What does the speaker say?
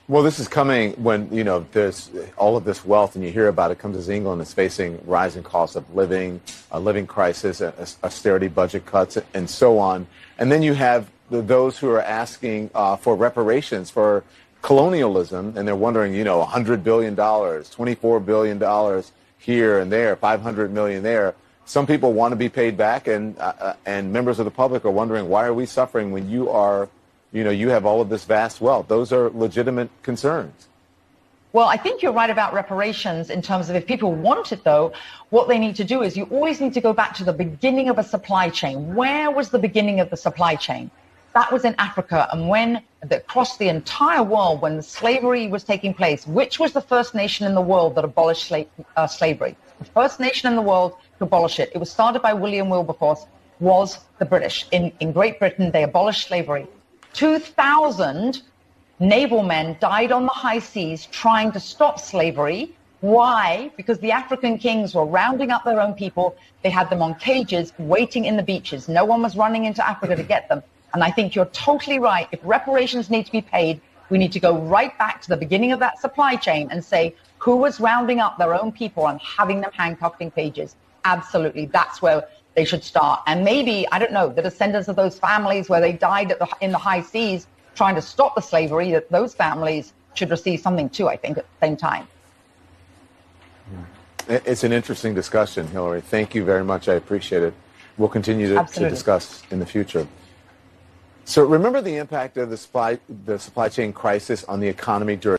Well, this is coming when, there's all of this wealth and you hear about it comes as England is facing rising costs of living, a living crisis, austerity budget cuts, and so on. And then you have those who are asking for reparations for colonialism, and they're wondering, $100 billion, $24 billion here and there, $500 million there. Some people want to be paid back, and members of the public are wondering, why are we suffering when you are, you have all of this vast wealth? Those are legitimate concerns. Well, I think you're right about reparations in terms of if people want it, though, what they need to do is you always need to go back to the beginning of a supply chain. Where was the beginning of the supply chain? That was in Africa, and when across the entire world, when the slavery was taking place, which was the first nation in the world that abolished slavery? The first nation in the world to abolish it. It was started by William Wilberforce, was the British. In Great Britain, they abolished slavery. 2,000 naval men died on the high seas trying to stop slavery. Why? Because the African kings were rounding up their own people. They had them on cages waiting in the beaches. No one was running into Africa to get them. And I think you're totally right. If reparations need to be paid, we need to go right back to the beginning of that supply chain and say, who was rounding up their own people and having them handcuffed in cages? Absolutely. That's where they should start. And maybe, I don't know, the descendants of those families where they died in the high seas trying to stop the slavery, that those families should receive something too, I think, at the same time. It's an interesting discussion, Hillary. Thank you very much. I appreciate it. We'll continue to discuss in the future. So remember the impact of the supply chain crisis on the economy during